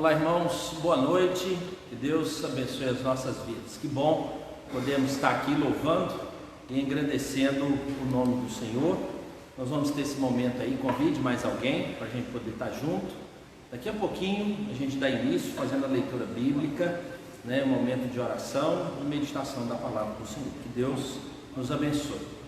Olá, irmãos, boa noite, que Deus abençoe as nossas vidas. Que bom podemos estar aqui louvando e engrandecendo o nome do Senhor. Nós vamos ter esse momento aí, convide mais alguém para a gente poder estar junto. Daqui a pouquinho a gente dá início fazendo a leitura bíblica, um momento de oração e meditação da palavra do Senhor. Que Deus nos abençoe.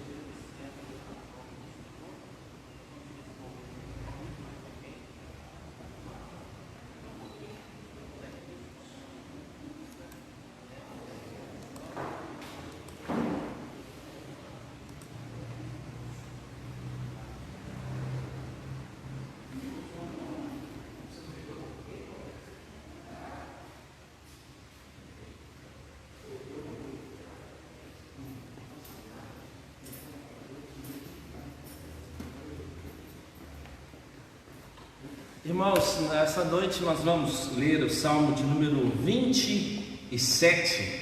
Irmãos, nessa noite nós vamos ler o Salmo de número 27,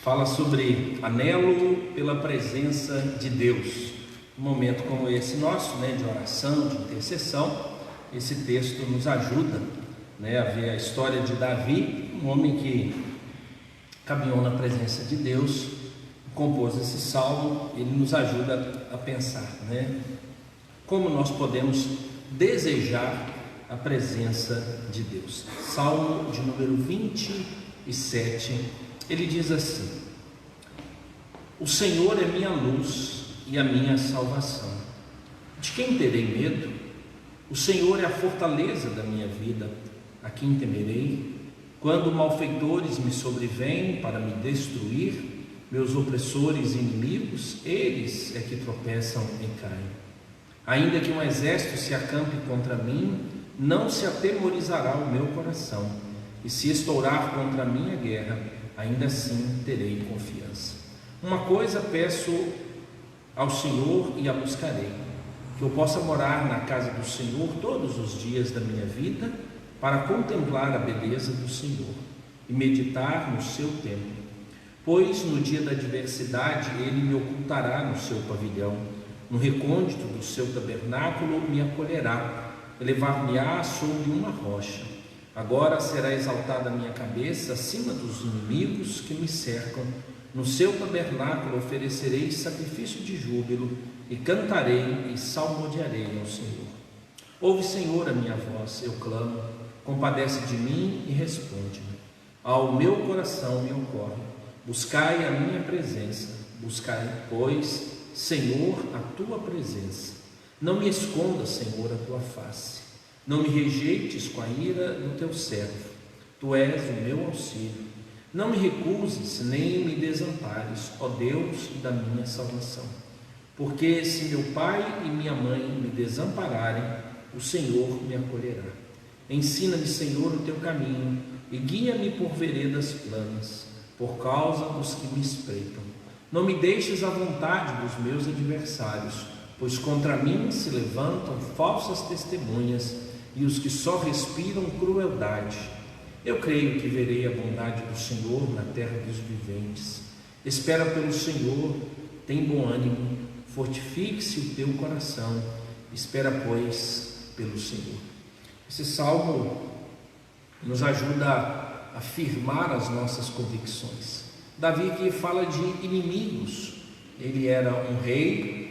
fala sobre anelo pela presença de Deus. Um momento como esse nosso, de oração, de intercessão, esse texto nos ajuda a ver a história de Davi, um homem que caminhou na presença de Deus, compôs esse salmo. Ele nos ajuda a pensar, como nós podemos desejar a presença de Deus. Salmo de número 27, ele diz assim: O Senhor é minha luz e a minha salvação. De quem terei medo? O Senhor é a fortaleza da minha vida. A quem temerei? Quando malfeitores me sobrevêm para me destruir, meus opressores e inimigos, eles é que tropeçam e caem. Ainda que um exército se acampe contra mim, não se atemorizará o meu coração, e se estourar contra a minha guerra, ainda assim terei confiança. Uma coisa peço ao Senhor e a buscarei, que eu possa morar na casa do Senhor todos os dias da minha vida, para contemplar a beleza do Senhor e meditar no seu templo. Pois no dia da adversidade ele me ocultará no seu pavilhão, no recôndito do seu tabernáculo me acolherá, elevar-me-á sobre uma rocha. Agora será exaltada a minha cabeça acima dos inimigos que me cercam. No seu tabernáculo oferecerei sacrifício de júbilo, e cantarei e salmodiarei ao Senhor. Ouve, Senhor, a minha voz, eu clamo, compadece de mim e responde-me. Ao meu coração me ocorre, buscai a minha presença, buscai, pois, Senhor, a tua presença. Não me escondas, Senhor, a tua face. Não me rejeites com a ira do teu servo. Tu és o meu auxílio. Não me recuses, nem me desampares, ó Deus da minha salvação. Porque se meu pai e minha mãe me desampararem, o Senhor me acolherá. Ensina-me, Senhor, o teu caminho e guia-me por veredas planas, por causa dos que me espreitam. Não me deixes à vontade dos meus adversários, pois contra mim se levantam falsas testemunhas e os que só respiram crueldade. Eu creio que verei a bondade do Senhor na terra dos viventes. Espera pelo Senhor, tem bom ânimo, fortifique-se o teu coração, espera, pois, pelo Senhor. Esse salmo nos ajuda a firmar as nossas convicções. Davi que fala de inimigos, ele era um rei,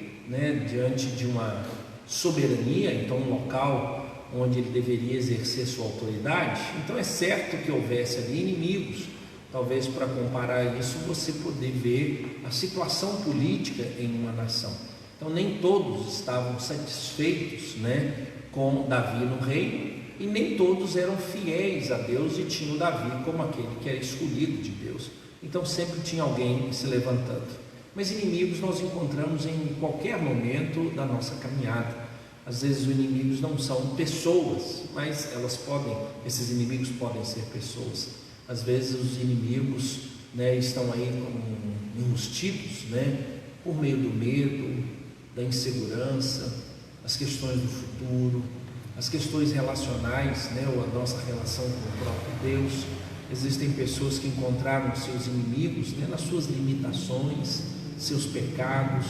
diante de uma soberania, então um local onde ele deveria exercer sua autoridade. Então é certo que houvesse ali inimigos. Talvez, para comparar isso, você poder ver a situação política em uma nação. Então nem todos estavam satisfeitos com Davi no reino, e nem todos eram fiéis a Deus e tinham Davi como aquele que era escolhido de Deus. Então sempre tinha alguém se levantando. Mas inimigos nós encontramos em qualquer momento da nossa caminhada. Às vezes os inimigos não são pessoas, mas esses inimigos podem ser pessoas. Às vezes os inimigos estão aí enrustidos, por meio do medo, da insegurança, as questões do futuro, as questões relacionais, ou a nossa relação com o próprio Deus. Existem pessoas que encontraram seus inimigos nas suas limitações, seus pecados,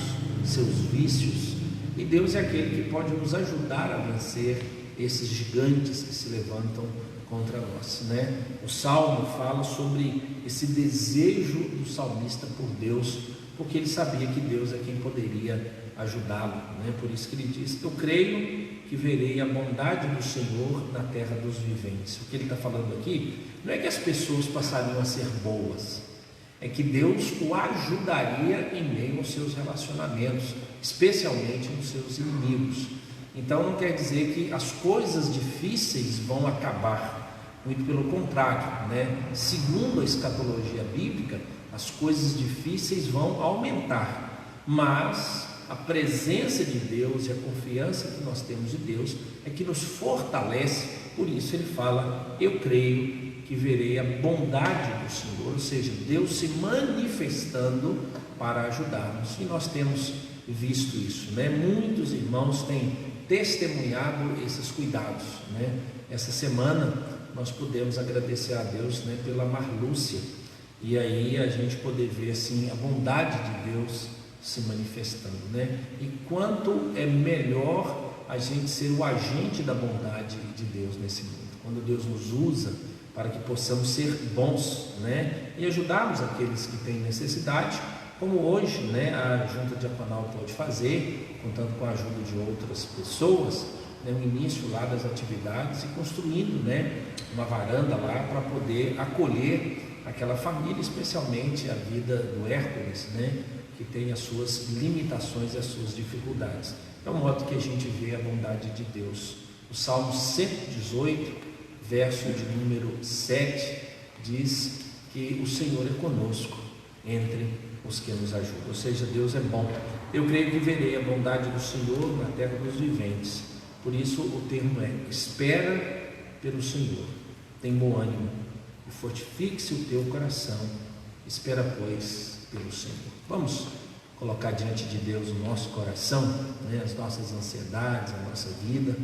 seus vícios, e Deus é aquele que pode nos ajudar a vencer esses gigantes que se levantam contra nós, né? O Salmo fala sobre esse desejo do salmista por Deus, porque ele sabia que Deus é quem poderia ajudá-lo, né? Por isso que ele diz: eu creio que verei a bondade do Senhor na terra dos viventes. O que ele está falando aqui não é que as pessoas passariam a ser boas, é que Deus o ajudaria em meio aos seus relacionamentos, especialmente nos seus inimigos. Então não quer dizer que as coisas difíceis vão acabar, muito pelo contrário, né? Segundo a escatologia bíblica, as coisas difíceis vão aumentar, mas a presença de Deus e a confiança que nós temos em Deus é que nos fortalece. Por isso ele fala: eu creio que verei a bondade do Senhor, ou seja, Deus se manifestando para ajudar-nos, e nós temos visto isso, né? Muitos irmãos têm testemunhado esses cuidados, né? Essa semana nós podemos agradecer a Deus, né, pela Marlúcia, e aí a gente poder ver assim a bondade de Deus se manifestando, né? E quanto é melhor a gente ser o agente da bondade de Deus nesse mundo, quando Deus nos usa para que possamos ser bons, né? E ajudarmos aqueles que têm necessidade, como hoje, né, a Junta Diaconal pode fazer, contando com a ajuda de outras pessoas, né, o início lá das atividades e construindo, né, uma varanda lá para poder acolher aquela família, especialmente a vida do Hércules, né, que tem as suas limitações e as suas dificuldades. É um modo que a gente vê a bondade de Deus. O Salmo 118, verso de número 7, diz que o Senhor é conosco entre os que nos ajudam, ou seja, Deus é bom. Eu creio que verei a bondade do Senhor na terra dos viventes. Por isso o termo é: espera pelo Senhor, tem bom ânimo e fortifique-se o teu coração, espera pois pelo Senhor. Vamos colocar diante de Deus o nosso coração, né, as nossas ansiedades, a nossa vida,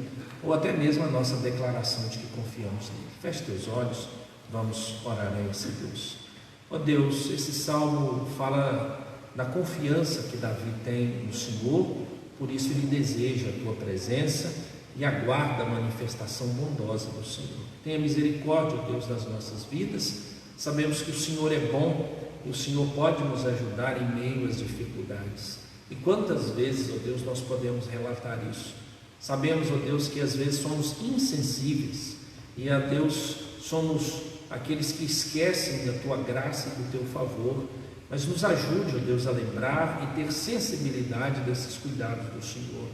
ou até mesmo a nossa declaração de que confiamos nele. Feche teus olhos, vamos orar a esse Deus. Ó Deus, esse salmo fala da confiança que Davi tem no Senhor, por isso ele deseja a tua presença e aguarda a manifestação bondosa do Senhor. Tenha misericórdia, ó Deus, das nossas vidas. Sabemos que o Senhor é bom e o Senhor pode nos ajudar em meio às dificuldades. E quantas vezes, ó Deus, nós podemos relatar isso? Sabemos, ó Deus, que às vezes somos insensíveis e, ó Deus, somos aqueles que esquecem da tua graça e do teu favor, mas nos ajude, ó Deus, a lembrar e ter sensibilidade desses cuidados do Senhor,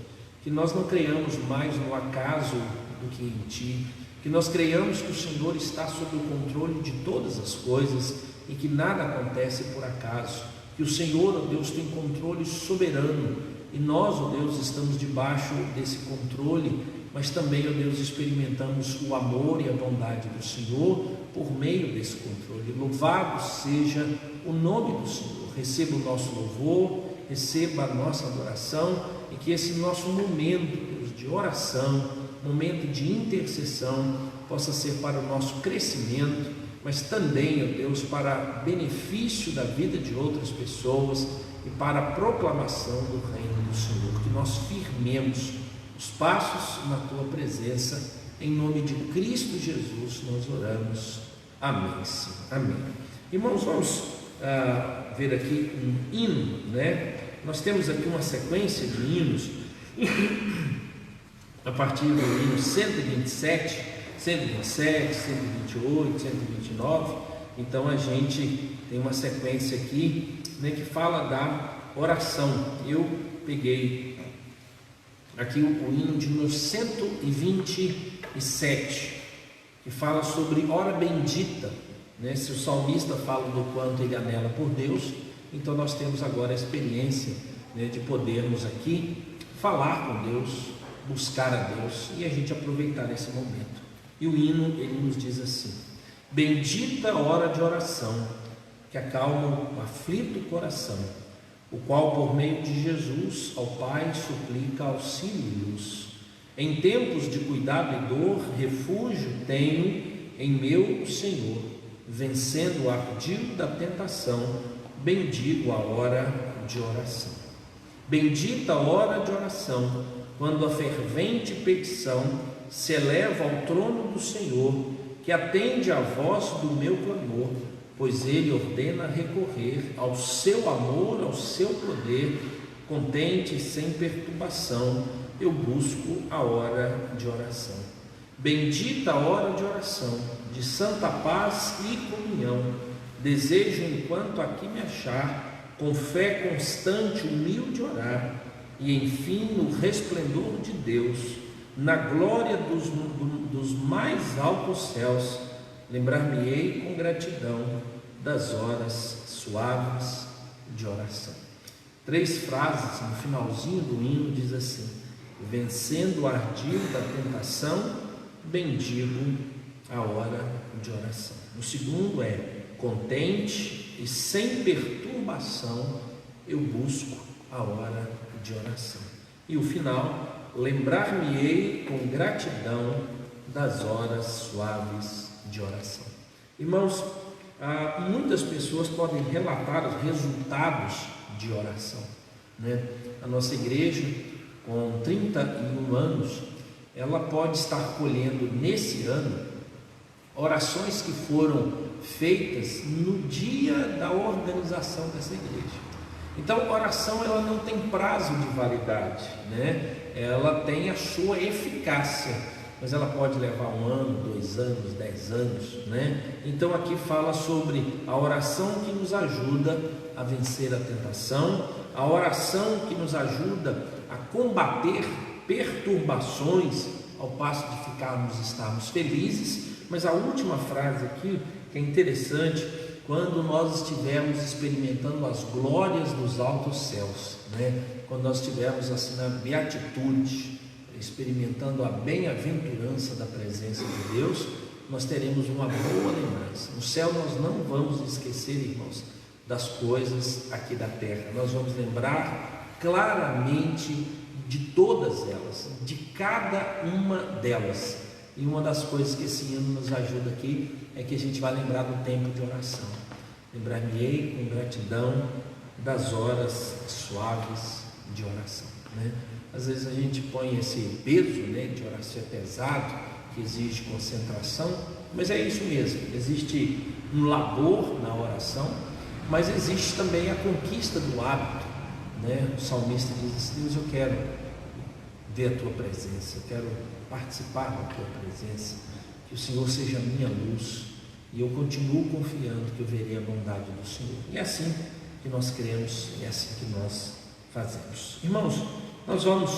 que nós não creiamos mais no acaso do que em ti, que nós creiamos que o Senhor está sob o controle de todas as coisas e que nada acontece por acaso, que o Senhor, ó Deus, tem controle soberano e nós, ó Deus, estamos debaixo desse controle, mas também, ó Deus, experimentamos o amor e a bondade do Senhor por meio desse controle. Louvado seja o nome do Senhor. Receba o nosso louvor, receba a nossa adoração e que esse nosso momento, Deus, de oração, momento de intercessão, possa ser para o nosso crescimento, mas também, ó Deus, para benefício da vida de outras pessoas e para a proclamação do reino do Senhor. Que nós firmemos os passos na tua presença, em nome de Cristo Jesus nós oramos, amém, sim, amém. Irmãos, vamos ver aqui um hino, né? Nós temos aqui uma sequência de hinos, a partir do hino 127, 127, 128, 129, então a gente tem uma sequência aqui, né, que fala da oração. Eu peguei aqui o hino de número 127, que fala sobre hora bendita, né? Se o salmista fala do quanto ele anela por Deus, então nós temos agora a experiência, né, de podermos aqui falar com Deus, buscar a Deus e a gente aproveitar esse momento. E o hino, ele nos diz assim: bendita hora de oração, que acalma o aflito coração, o qual por meio de Jesus ao Pai suplica auxílio e luz. Em tempos de cuidado e dor, refúgio tenho em meu Senhor, vencendo o ardil da tentação, bendigo a hora de oração. Bendita a hora de oração, quando a fervente petição se eleva ao trono do Senhor, que que atende à voz do meu clamor, pois Ele ordena recorrer ao seu amor, ao seu poder. Contente e sem perturbação, eu busco a hora de oração. Bendita a hora de oração, de santa paz e comunhão. Desejo, enquanto aqui me achar, com fé constante, humilde orar, e enfim, no resplendor de Deus, na glória dos mais altos céus, lembrar-me-ei com gratidão das horas suaves de oração. 3 frases no finalzinho do hino diz assim: vencendo o ardil da tentação, bendigo a hora de oração. O segundo é: contente e sem perturbação, eu busco a hora de oração. E o final: lembrar-me-ei com gratidão das horas suaves de oração. Irmãos, muitas pessoas podem relatar os resultados de oração, né? A nossa igreja, com 31 anos, ela pode estar colhendo nesse ano orações que foram feitas no dia da organização dessa igreja. Então, oração ela não tem prazo de validade, né? Ela tem a sua eficácia, mas ela pode levar 1 ano, 2 anos, 10 anos, né? Então aqui fala sobre a oração que nos ajuda a vencer a tentação, a oração que nos ajuda a combater perturbações, ao passo de estarmos felizes. Mas a última frase aqui, que é interessante, quando nós estivermos experimentando as glórias dos altos céus, né? Quando nós estivermos assim na beatitude, experimentando a bem-aventurança da presença de Deus, nós teremos uma boa lembrança. No céu nós não vamos esquecer, irmãos, das coisas aqui da terra. Nós vamos lembrar claramente de todas elas, de cada uma delas. E uma das coisas que esse hino nos ajuda aqui é que a gente vai lembrar do tempo de oração. Lembrar-me-ei com gratidão das horas suaves de oração, né? Às vezes a gente põe esse peso, né, de oração pesado, que exige concentração, mas é isso mesmo. Existe um labor na oração, mas existe também a conquista do hábito, né? O salmista diz assim: Deus, eu quero ver a tua presença, eu quero participar da tua presença, que o Senhor seja a minha luz, e eu continuo confiando que eu verei a bondade do Senhor. E é assim que nós cremos, e é assim que nós fazemos. Irmãos, nós vamos,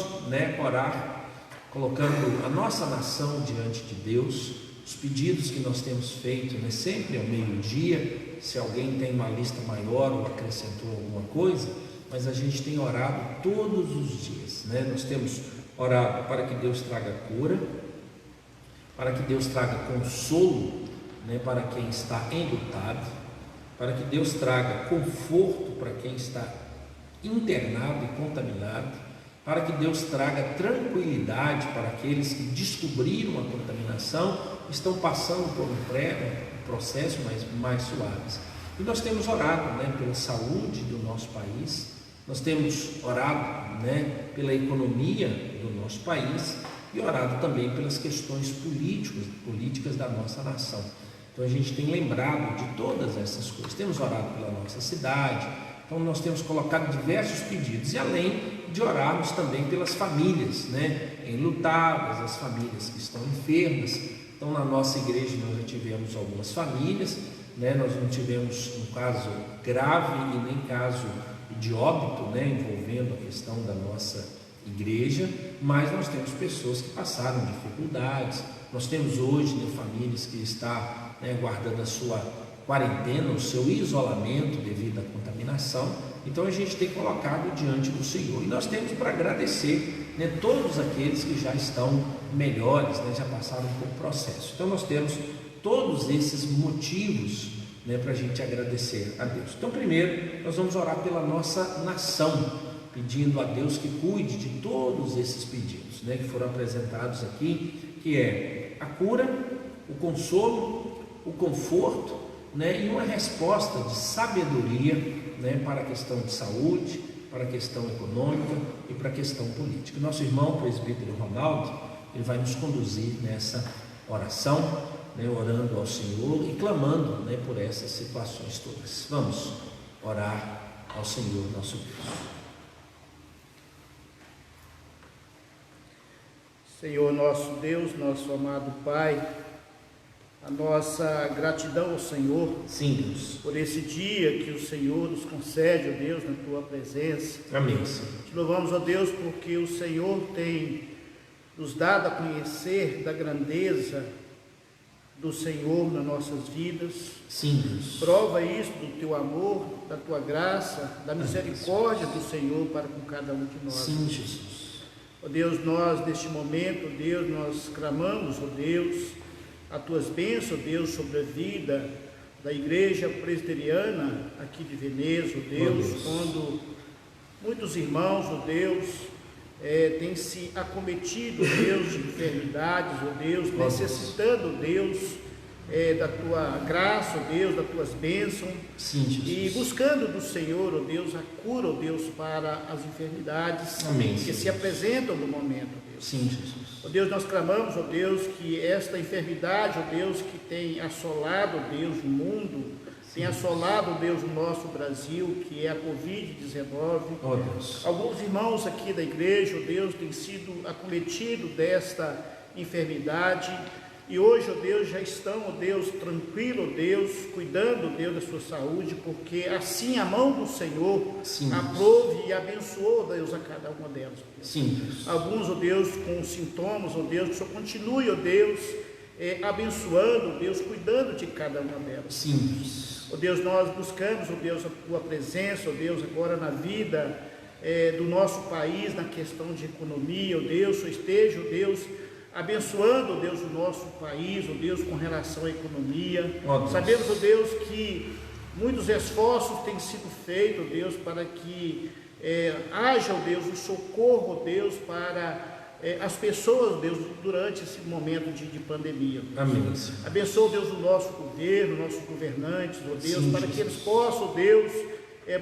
orar colocando a nossa nação diante de Deus, os pedidos que nós temos feito, sempre ao meio-dia. Se alguém tem uma lista maior ou acrescentou alguma coisa, mas a gente tem orado todos os dias, Nós temos orado para que Deus traga cura, para que Deus traga consolo, para quem está enlutado, para que Deus traga conforto para quem está internado e contaminado, para que Deus traga tranquilidade para aqueles que descobriram a contaminação, estão passando por um processo mais suaves. E nós temos orado, pela saúde do nosso país, nós temos orado, pela economia do nosso país, e orado também pelas questões políticas da nossa nação. Então a gente tem lembrado de todas essas coisas. Temos orado pela nossa cidade. Então nós temos colocado diversos pedidos, e além de orarmos também pelas famílias, enlutadas, as famílias que estão enfermas. Então na nossa igreja nós já tivemos algumas famílias, nós não tivemos um caso grave e nem caso de óbito, envolvendo a questão da nossa igreja, mas nós temos pessoas que passaram dificuldades. Nós temos hoje famílias que estão guardando a sua quarentena, o seu isolamento devido à contaminação. Então a gente tem colocado diante do Senhor, e nós temos para agradecer todos aqueles que já estão melhores, já passaram por um processo. Então nós temos todos esses motivos para a gente agradecer a Deus. Então primeiro nós vamos orar pela nossa nação, pedindo a Deus que cuide de todos esses pedidos que foram apresentados aqui, que é a cura, o consolo, o conforto, e uma resposta de sabedoria, para a questão de saúde, para a questão econômica e para a questão política. Nosso irmão, o presbítero Ronaldo, ele vai nos conduzir nessa oração, né, orando ao Senhor e clamando, né, por essas situações todas. Vamos orar ao Senhor nosso Deus. Senhor nosso Deus, nosso amado Pai, a nossa gratidão ao Senhor, sim, Deus, por esse dia que o Senhor nos concede, ó Deus, na Tua presença. Amém, Senhor. Te louvamos, ó Deus, porque o Senhor tem nos dado a conhecer da grandeza do Senhor nas nossas vidas. Sim, Deus. Prova isso do Teu amor, da Tua graça, da misericórdia do Senhor para com cada um de nós. Sim, Jesus. Ó Deus, nós neste momento, ó Deus, nós clamamos, ó Deus, as Tuas bênçãos, ó Deus, sobre a vida da igreja presbiteriana aqui de Veneza, ó Deus, quando muitos irmãos, ó Deus, têm se acometido, ó Deus, de enfermidades, ó Deus, necessitando, ó Deus, da Tua graça, ó Deus, das Tuas bênçãos. Sim, Jesus. E buscando do Senhor, ó Deus, a cura, ó Deus, para as enfermidades. Amém, que se apresentam no momento, ó Deus. Sim, Jesus. Ó Deus, nós clamamos, ó Deus, que esta enfermidade, ó Deus, que tem assolado, ó Deus, o mundo, tem assolado, ó Deus, o nosso Brasil, que é a Covid-19. Ó Deus. Alguns irmãos aqui da igreja, ó Deus, têm sido acometidos desta enfermidade. E hoje, ó Deus, já estão, ó Deus, tranquilo, ó Deus, cuidando, ó Deus, da sua saúde, porque assim a mão do Senhor aprove e abençoou, ó Deus, a cada uma delas. Sim, Deus. Alguns, ó Deus, com sintomas, ó Deus, que o Senhor continue, ó Deus, abençoando, ó Deus, cuidando de cada uma delas. Sim, Deus. Ó Deus, nós buscamos, ó Deus, a Tua presença, ó Deus, agora na vida do nosso país, na questão de economia, ó Deus, Senhor esteja, ó Deus, abençoando, ó Deus, o nosso país, ó Deus, com relação à economia. Sabemos, ó Deus, que muitos esforços têm sido feitos, ó Deus, para que haja, ó Deus, o socorro, ó Deus, para as pessoas, ó Deus, durante esse momento de pandemia. Amém. Abençoa, ó Deus, o nosso governo, nossos governantes, ó Deus, para que eles possam, ó Deus,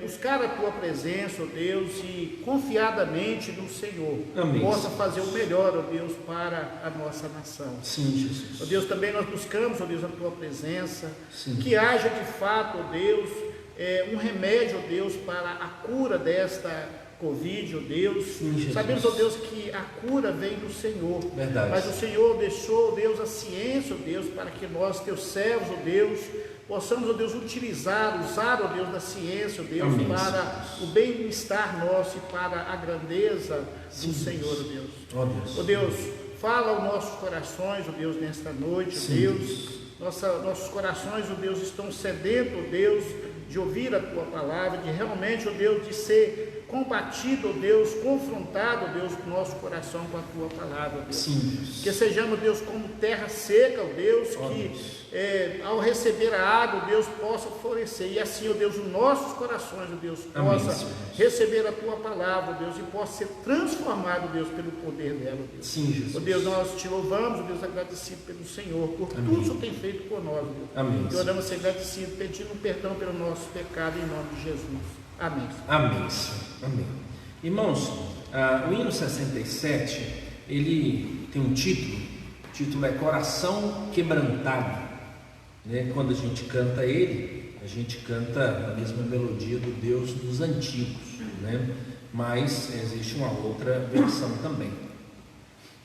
buscar a Tua presença, ó Deus, e confiadamente no Senhor, Amém, possa fazer o melhor, ó Deus, para a nossa nação. Sim, Jesus. Ó Deus, também nós buscamos, ó Deus, a Tua presença, Sim. que haja de fato, ó Deus, um remédio, ó Deus, para a cura desta Covid, ó Deus. Sim, sabemos, ó Deus, que a cura vem do Senhor. Verdade. Mas o Senhor deixou, ó Deus, a ciência, ó Deus, para que nós, Teus servos, ó Deus, possamos, ó Deus, usar, ó Deus, da ciência, ó Deus, Amém, para o bem-estar nosso e para a grandeza do Senhor, ó Deus. Ó Deus. Ó Deus, fala aos nossos corações, ó Deus, nesta noite, ó Deus. Nossos corações, ó Deus, estão sedentos, ó Deus, de ouvir a Tua palavra, de realmente, ó Deus, de ser combatido, ó Deus, confrontado, ó Deus, com o nosso coração com a Tua palavra, ó Deus. Sim, Deus. Que sejamos, ó Deus, como terra seca, ó Deus, que ao receber a água, ó Deus, possa florescer. E assim, ó Deus, os nossos corações, ó Deus, possa receber a Tua palavra, ó Deus, e possa ser transformado, ó Deus, pelo poder dela, ó Deus. Sim, Jesus. Ó Deus, nós Te louvamos, ó Deus, agradecido pelo Senhor, por tudo que o Senhor tem feito por nós, ó Deus. Amém. E oramos ser agradecido, pedindo perdão pelo nosso pecado, em nome de Jesus. Amém. Amém, Senhor. Amém. Irmãos, o hino 67, ele tem um título, o título é Coração Quebrantado, né? Quando a gente canta ele, a gente canta a mesma melodia do Deus dos antigos, né? Mas existe uma outra versão também.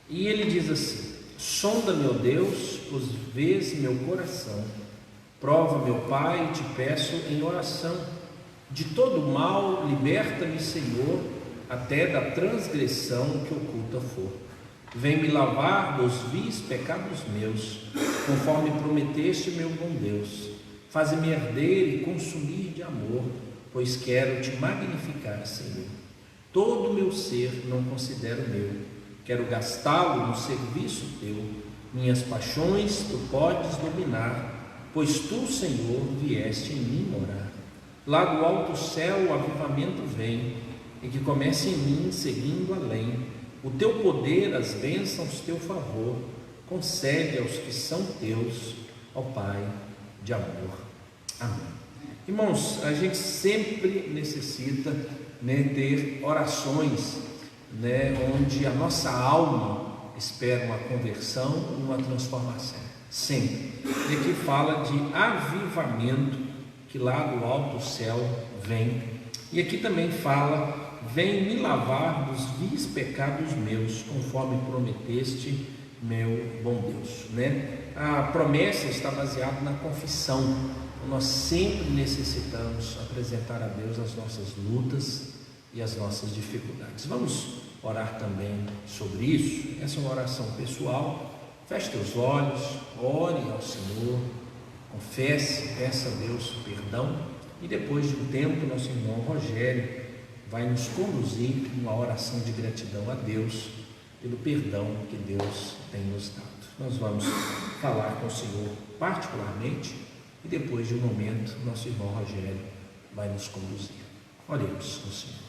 E ele diz assim: sonda, meu Deus, pois vês meu coração, prova, meu Pai, te peço em oração. De todo mal, liberta-me, Senhor, até da transgressão que oculta for. Vem-me lavar dos vis pecados meus, conforme prometeste, meu bom Deus. Faze-me arder e consumir de amor, pois quero te magnificar, Senhor. Todo o meu ser não considero meu, quero gastá-lo no serviço teu. Minhas paixões tu podes dominar, pois tu, Senhor, vieste em mim morar. Lá do alto céu o avivamento vem, e que comece em mim seguindo além. O teu poder, as bênçãos, teu favor, concede aos que são teus, ó Pai de amor. Amém. Irmãos, a gente sempre necessita, né, ter orações, né, onde a nossa alma espera uma conversão e uma transformação. sempre. E aqui fala de avivamento que lá do alto céu vem. E aqui também fala: vem me lavar dos vis pecados meus, conforme prometeste, meu bom Deus, né? A promessa está baseada na confissão. Nós sempre necessitamos apresentar a Deus as nossas lutas e as nossas dificuldades. Vamos orar também sobre isso. Essa é uma oração pessoal. Feche teus olhos, ore ao Senhor, confesse, peça a Deus perdão, e depois de um tempo nosso irmão Rogério vai nos conduzir numa oração de gratidão a Deus pelo perdão que Deus tem nos dado. Nós vamos falar com o Senhor particularmente, e depois de um momento nosso irmão Rogério vai nos conduzir. Oremos ao Senhor.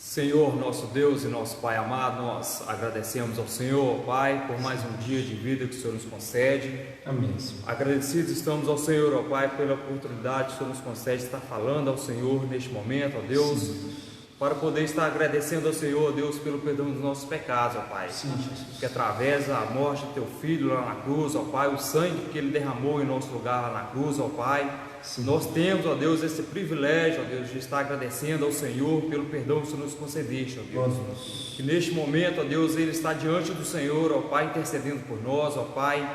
Senhor, nosso Deus e nosso Pai amado, nós agradecemos ao Senhor, Pai, por mais um dia de vida que o Senhor nos concede. Amém, Senhor. Agradecidos estamos ao Senhor, ó Pai, pela oportunidade que o Senhor nos concede de estar falando ao Senhor neste momento, ó Deus, Sim, para poder estar agradecendo ao Senhor, ó Deus, pelo perdão dos nossos pecados, ó Pai. sim, Jesus. Que através da morte do Teu Filho lá na cruz, ó Pai, o sangue que Ele derramou em nosso lugar lá na cruz, ó Pai, Sim. nós temos, ó Deus, esse privilégio, ó Deus, de estar agradecendo ao Senhor pelo perdão que o Senhor nos concedeste, ó Deus. Deus. Que neste momento, ó Deus, Ele está diante do Senhor, ó Pai, intercedendo por nós, ó Pai,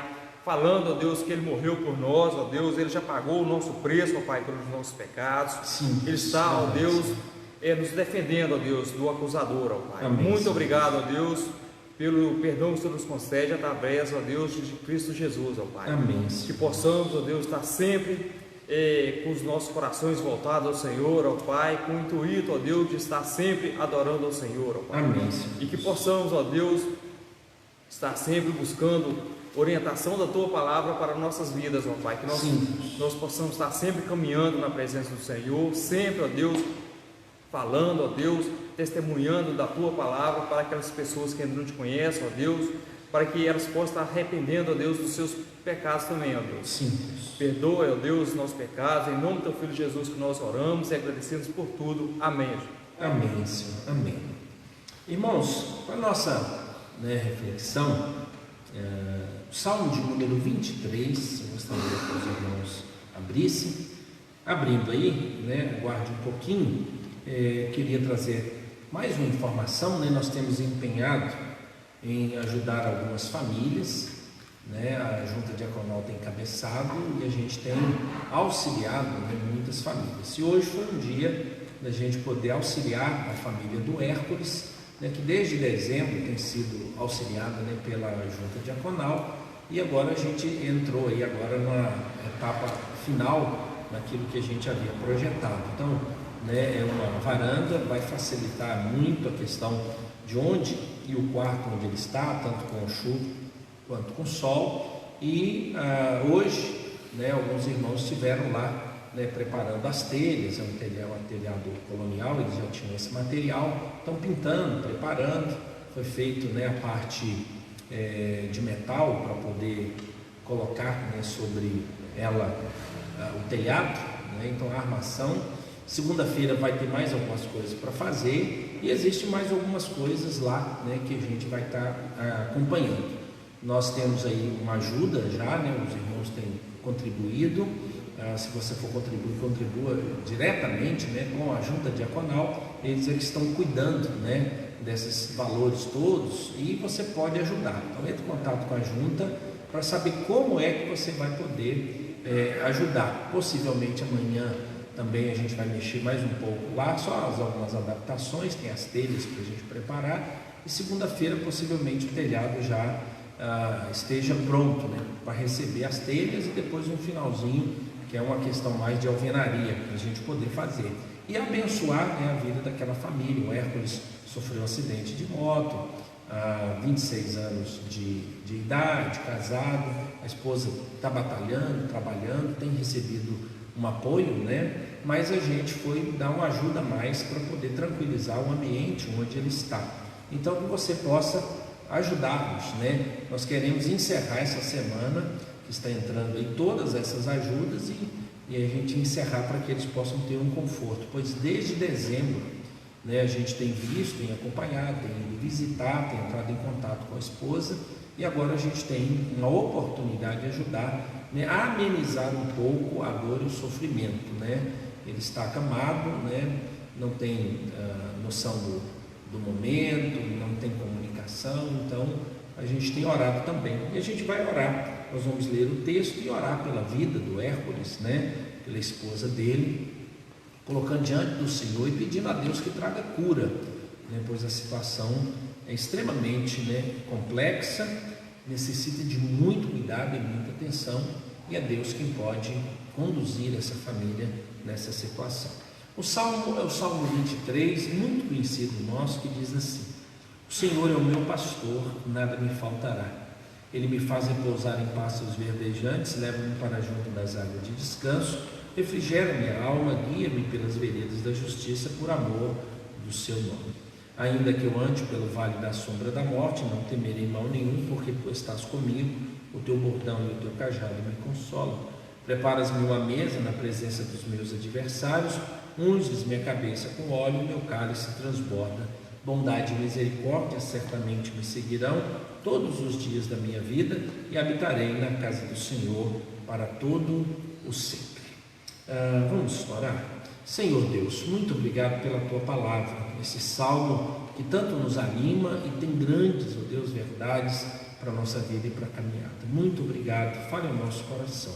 falando, ó Deus, que Ele morreu por nós, ó Deus, Ele já pagou o nosso preço, ó Pai, pelos nossos pecados. Sim, Ele está, ó Sim, Deus, nos defendendo, ó Deus, do acusador, ó Pai. Amém, Muito Senhor. obrigado, ó Deus, pelo perdão que o Senhor nos concede através, ó Deus, de Cristo Jesus, ó Pai. Amém, Que Senhor. possamos, ó Deus, estar sempre com os nossos corações voltados ao Senhor, ó Pai, com o intuito, ó Deus, de estar sempre adorando ao Senhor, ó Pai. Amém, Senhor. E que possamos, ó Deus, estar sempre buscando orientação da Tua Palavra para nossas vidas, ó Pai. Que nós possamos estar sempre caminhando na presença do Senhor, sempre, ó Deus, falando, ó Deus, testemunhando da Tua Palavra para aquelas pessoas que ainda não Te conhecem, ó Deus, para que elas possam estar arrependendo, ó Deus, dos seus pecados também, ó Deus. Sim, Deus. Perdoa, ó Deus, os nossos pecados, em nome do Teu Filho Jesus que nós oramos e agradecemos por tudo. Amém. Amém, Senhor. Amém. Irmãos, para a nossa reflexão, o Salmo de número 23, eu gostaria que os irmãos abrissem. Abrindo aí, aguarde um pouquinho, queria trazer mais uma informação, nós temos empenhado em ajudar algumas famílias, a Junta Diaconal tem encabeçado e a gente tem auxiliado muitas famílias. E hoje foi um dia da gente poder auxiliar a família do Hércules, que desde dezembro tem sido auxiliada pela Junta Diaconal, e agora a gente entrou aí agora na etapa final daquilo que a gente havia projetado. Então, é uma varanda, vai facilitar muito a questão de onde e o quarto onde ele está, tanto com chuva quanto com sol. E hoje, alguns irmãos estiveram lá preparando as telhas, é um telhado colonial, eles já tinham esse material, estão pintando, preparando. Foi feito a parte de metal para poder colocar sobre ela o telhado, então a armação. Segunda-feira vai ter mais algumas coisas para fazer e existe mais algumas coisas lá que a gente vai estar acompanhando. Nós temos aí uma ajuda já, os irmãos têm contribuído. Se você for contribuir, contribua diretamente com a Junta Diaconal, eles é que estão cuidando desses valores todos e você pode ajudar. Então entre em contato com a Junta para saber como é que você vai poder ajudar. Possivelmente amanhã também a gente vai mexer mais um pouco lá, só algumas adaptações, tem as telhas para a gente preparar, e segunda-feira possivelmente o telhado já esteja pronto, né, para receber as telhas, e depois um finalzinho, que é uma questão mais de alvenaria, para a gente poder fazer. E abençoar, né, a vida daquela família. O Hércules sofreu um acidente de moto, 26 anos de idade, casado, a esposa está batalhando, trabalhando, tem recebido um apoio, né? Mas a gente foi dar uma ajuda a mais para poder tranquilizar o ambiente onde ele está. Então, que você possa ajudar-nos, né? Nós queremos encerrar essa semana, que está entrando aí, todas essas ajudas, e a gente encerrar para que eles possam ter um conforto, pois desde dezembro, né, a gente tem visto, tem acompanhado, tem ido visitar, tem entrado em contato com a esposa, e agora a gente tem uma oportunidade de ajudar, né, a amenizar um pouco a dor e o sofrimento, né? Ele está acamado, né, não tem noção do momento, não tem comunicação, então a gente tem orado também, e a gente vai orar. Nós vamos ler o texto e orar pela vida do Hércules, né, pela esposa dele, colocando diante do Senhor e pedindo a Deus que traga cura, né, pois a situação é extremamente, né, complexa, necessita de muito cuidado e muita atenção, e é Deus quem pode conduzir essa família nessa situação. O Salmo é o Salmo 23, muito conhecido nosso, que diz assim: o Senhor é o meu pastor, nada me faltará. Ele me faz repousar em pastos verdejantes, leva-me para junto das águas de descanso, refrigera minha alma, guia-me pelas veredas da justiça, por amor do seu nome. Ainda que eu ande pelo vale da sombra da morte, não temerei mal nenhum, porque tu estás comigo, o teu bordão e o teu cajado me consolam. Preparas-me uma mesa na presença dos meus adversários, unges minha cabeça com óleo, meu cálice transborda. Bondade e misericórdia certamente me seguirão todos os dias da minha vida, e habitarei na casa do Senhor para todo o sempre. Vamos orar. Senhor Deus, muito obrigado pela tua palavra, esse salmo que tanto nos anima e tem grandes, ó Deus, verdades para a nossa vida e para a caminhada. Muito obrigado, fale ao nosso coração.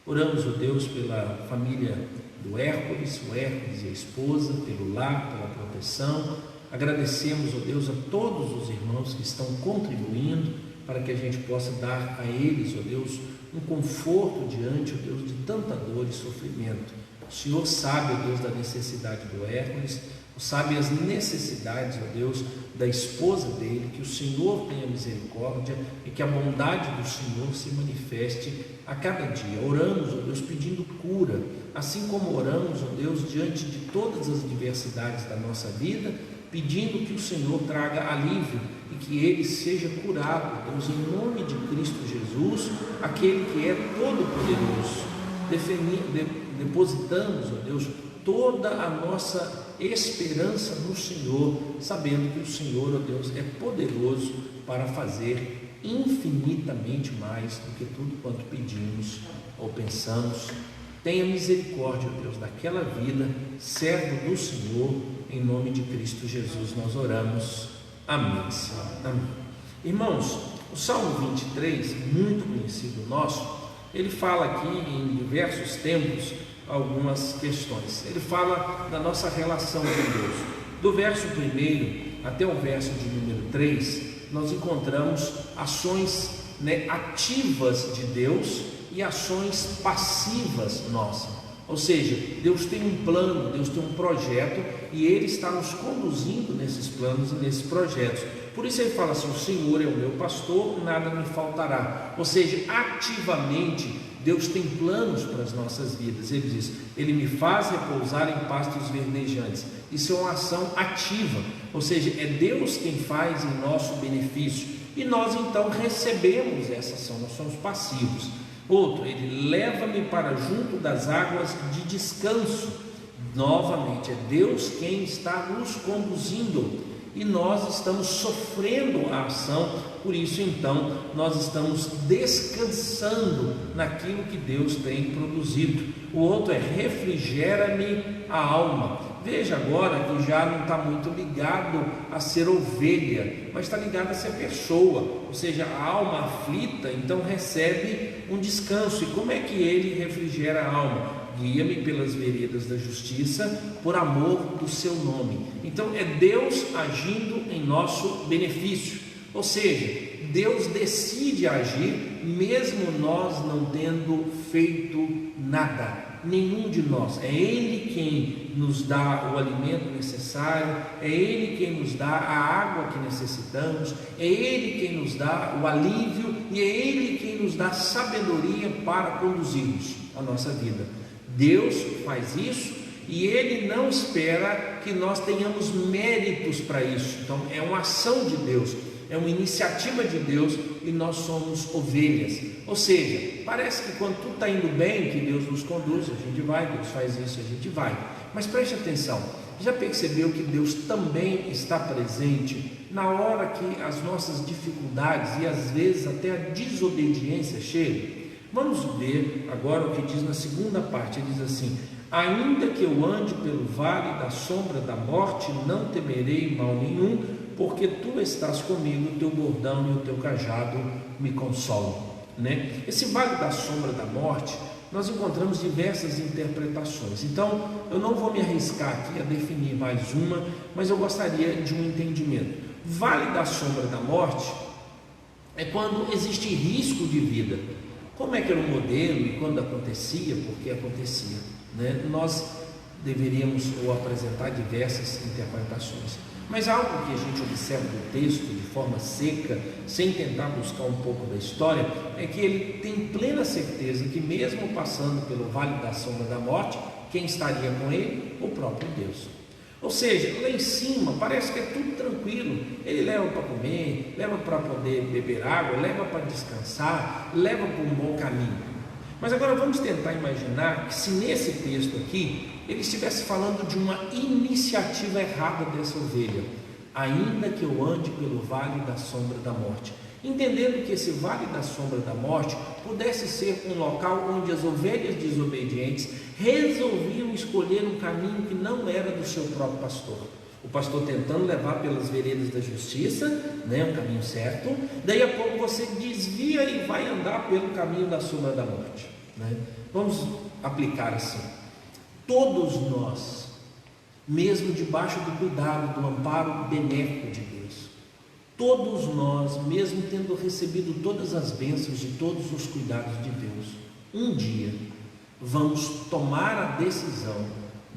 Oramos, ó Deus, pela família do Hércules, o Hércules e a esposa, pelo lar, pela proteção. Agradecemos, ó Deus, a todos os irmãos que estão contribuindo para que a gente possa dar a eles, ó Deus, um conforto diante, ó Deus, de tanta dor e sofrimento. O Senhor sabe, ó Deus, da necessidade do Hércules, sabe as necessidades, ó Deus, da esposa dele. Que o Senhor tenha misericórdia e que a bondade do Senhor se manifeste a cada dia. Oramos, ó Deus, pedindo cura, assim como oramos, ó Deus, diante de todas as adversidades da nossa vida, pedindo que o Senhor traga alívio e que ele seja curado, Deus, em nome de Cristo Jesus, aquele que é todo-poderoso. Depositamos, ó Deus, toda a nossa esperança no Senhor, sabendo que o Senhor, ó Deus, é poderoso para fazer infinitamente mais do que tudo quanto pedimos ou pensamos. Tenha misericórdia, ó Deus, daquela vida, servo do Senhor, em nome de Cristo Jesus nós oramos. Amém, Senhor. Amém. Irmãos, o Salmo 23, muito conhecido nosso, ele fala aqui em diversos tempos algumas questões. Ele fala da nossa relação com Deus. Do verso 1 até o verso de número 3, nós encontramos ações, ativas de Deus e ações passivas nossas. Ou seja, Deus tem um plano, Deus tem um projeto, e Ele está nos conduzindo nesses planos e nesses projetos. Por isso ele fala assim: o Senhor é o meu pastor, nada me faltará. Ou seja, ativamente Deus tem planos para as nossas vidas. Ele diz: Ele me faz repousar em pastos verdejantes. Isso é uma ação ativa, ou seja, é Deus quem faz em nosso benefício, e nós então recebemos essa ação, nós somos passivos. Outro, Ele leva-me para junto das águas de descanso. Novamente, é Deus quem está nos conduzindo, e nós estamos sofrendo a ação. Por isso então nós estamos descansando naquilo que Deus tem produzido. O outro é: refrigera-me a alma. Veja agora que já não está muito ligado a ser ovelha, mas está ligado a ser pessoa, ou seja, a alma aflita então recebe um descanso. E como é que Ele refrigera a alma? Guia-me pelas veredas da justiça, por amor do seu nome. Então é Deus agindo em nosso benefício. Ou seja, Deus decide agir, mesmo nós não tendo feito nada, nenhum de nós. É Ele quem nos dá o alimento necessário, é Ele quem nos dá a água que necessitamos, é Ele quem nos dá o alívio e é Ele quem nos dá sabedoria para conduzirmos a nossa vida. Deus faz isso e Ele não espera que nós tenhamos méritos para isso. Então é uma ação de Deus, é uma iniciativa de Deus e nós somos ovelhas. Ou seja, parece que quando tudo está indo bem, que Deus nos conduz, a gente vai, Deus faz isso, a gente vai. Mas preste atenção, já percebeu que Deus também está presente na hora que as nossas dificuldades e às vezes até a desobediência chegam? Vamos ver agora o que diz na segunda parte. Ele diz assim: ainda que eu ande pelo vale da sombra da morte, não temerei mal nenhum, porque tu estás comigo, o teu bordão e o teu cajado me consolam. Esse vale da sombra da morte, nós encontramos diversas interpretações. Então, eu não vou me arriscar aqui a definir mais uma, mas eu gostaria de um entendimento. Vale da sombra da morte é quando existe risco de vida. Como é que era o modelo e quando acontecia, por que acontecia? Nós deveríamos apresentar diversas interpretações. Mas algo que a gente observa do texto de forma seca, sem tentar buscar um pouco da história, é que ele tem plena certeza que mesmo passando pelo vale da sombra da morte, quem estaria com ele? O próprio Deus. Ou seja, lá em cima parece que é tudo tranquilo, ele leva para comer, leva para poder beber água, leva para descansar, leva para um bom caminho. Mas agora vamos tentar imaginar que se nesse texto aqui ele estivesse falando de uma iniciativa errada dessa ovelha. Ainda que eu ande pelo vale da sombra da morte, entendendo que esse vale da sombra da morte pudesse ser um local onde as ovelhas desobedientes resolviam escolher um caminho que não era do seu próprio pastor. O pastor tentando levar pelas veredas da justiça, um caminho certo, daí a pouco você desvia e vai andar pelo caminho da sombra da morte. Vamos aplicar assim: todos nós, mesmo debaixo do cuidado, do amparo benéfico de Deus, todos nós, mesmo tendo recebido todas as bênçãos e todos os cuidados de Deus, um dia vamos tomar a decisão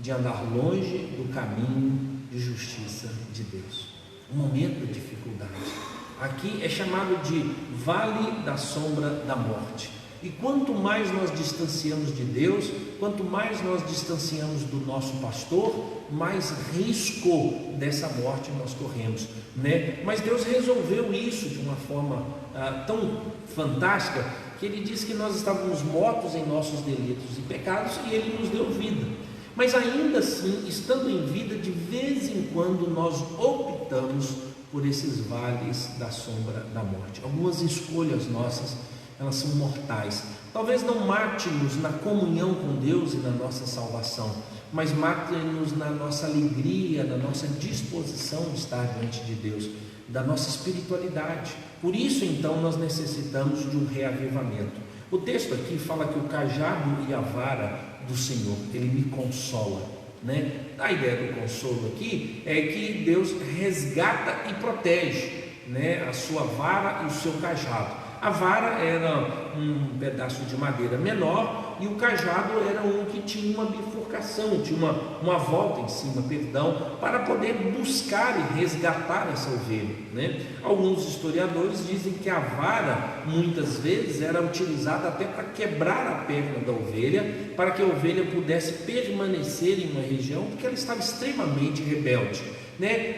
de andar longe do caminho de justiça de Deus. Um momento de dificuldade. Aqui é chamado de vale da sombra da morte. E quanto mais nós distanciamos de Deus, quanto mais nós distanciamos do nosso pastor, mais risco dessa morte nós corremos, Mas Deus resolveu isso de uma forma tão fantástica, que Ele disse que nós estávamos mortos em nossos delitos e pecados e Ele nos deu vida. Mas ainda assim, estando em vida, de vez em quando nós optamos por esses vales da sombra da morte. Algumas escolhas nossas, elas são mortais. Talvez não mate-nos na comunhão com Deus e na nossa salvação, mas mate-nos na nossa alegria, na nossa disposição de estar diante de Deus, da nossa espiritualidade. Por isso, então, nós necessitamos de um reavivamento. O texto aqui fala que o cajado e a vara do Senhor, Ele me consola, A ideia do consolo aqui é que Deus resgata e protege, a sua vara e o seu cajado. A vara era um pedaço de madeira menor e o cajado era um que tinha uma bifurcação, tinha uma volta em cima, para poder buscar e resgatar essa ovelha, Alguns historiadores dizem que a vara muitas vezes era utilizada até para quebrar a perna da ovelha, para que a ovelha pudesse permanecer em uma região, porque ela estava extremamente rebelde,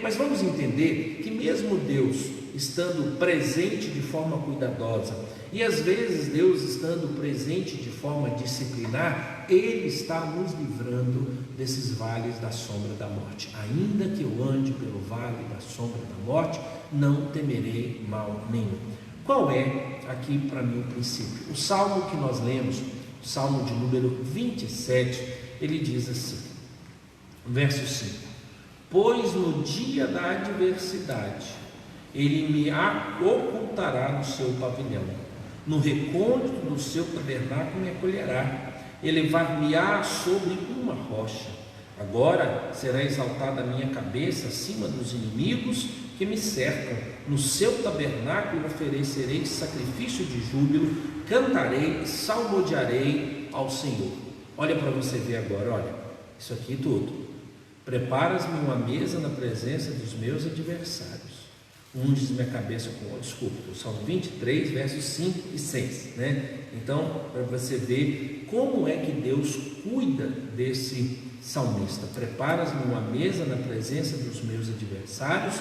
Mas vamos entender que mesmo Deus estando presente de forma cuidadosa e às vezes Deus estando presente de forma disciplinar, Ele está nos livrando desses vales da sombra da morte. Ainda que eu ande pelo vale da sombra da morte, não temerei mal nenhum. Qual é aqui para mim o princípio? O salmo que nós lemos, o salmo de número 27, ele diz assim, verso 5: pois no dia da adversidade Ele me ocultará no seu pavilhão, no recôndito do seu tabernáculo me acolherá, elevar-me-á sobre uma rocha, Agora será exaltada a minha cabeça acima dos inimigos que me cercam. No seu tabernáculo oferecerei sacrifício de júbilo, cantarei e salmodiarei ao Senhor. Olha para você ver agora, olha, isso aqui tudo. Preparas-me uma mesa na presença dos meus adversários. Unges minha cabeça com óleo. Desculpa, o Salmo 23, versos 5 e 6, né? Então, para você ver como é que Deus cuida desse salmista. Preparas-me uma mesa na presença dos meus adversários,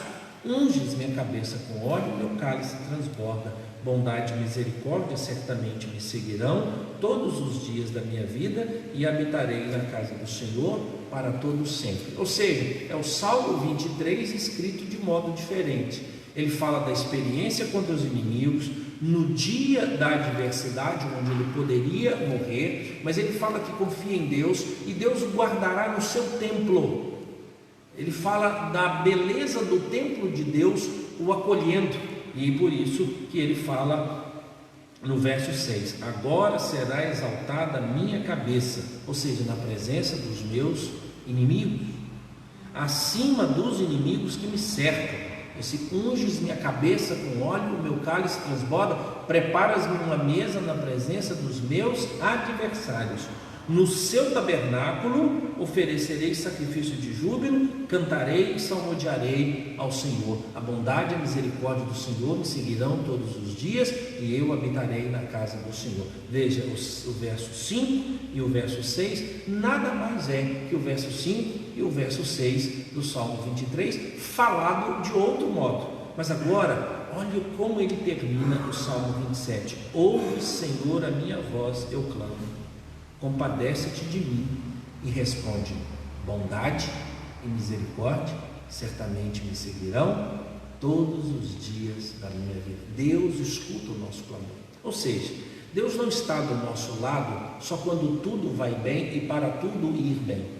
unges minha cabeça com óleo, meu cálice transborda. Bondade e misericórdia certamente me seguirão todos os dias da minha vida e habitarei na casa do Senhor para todo sempre. Ou seja, é o Salmo 23 escrito de modo diferente. Ele fala da experiência contra os inimigos, no dia da adversidade, onde ele poderia morrer, mas ele fala que confia em Deus e Deus o guardará no seu templo. Ele fala da beleza do templo de Deus o acolhendo, e por isso que ele fala no verso 6: agora será exaltada a minha cabeça, ou seja, na presença dos meus inimigos, acima dos inimigos que me cercam. Esse unges minha cabeça com óleo, o meu cálice transborda. Preparas-me uma mesa na presença dos meus adversários. No seu tabernáculo oferecerei sacrifício de júbilo, cantarei e salmodiarei ao Senhor. A bondade e a misericórdia do Senhor me seguirão todos os dias e eu habitarei na casa do Senhor. Veja o verso 5 e o verso 6, nada mais é que o verso 5 e o verso 6 do Salmo 23, falado de outro modo. Mas agora, olha como ele termina o Salmo 27. Ouve, Senhor, a minha voz, eu clamo. Compadece-te de mim e responde: bondade e misericórdia certamente me seguirão todos os dias da minha vida. Deus escuta o nosso clamor. Ou seja, Deus não está do nosso lado só quando tudo vai bem e para tudo ir bem.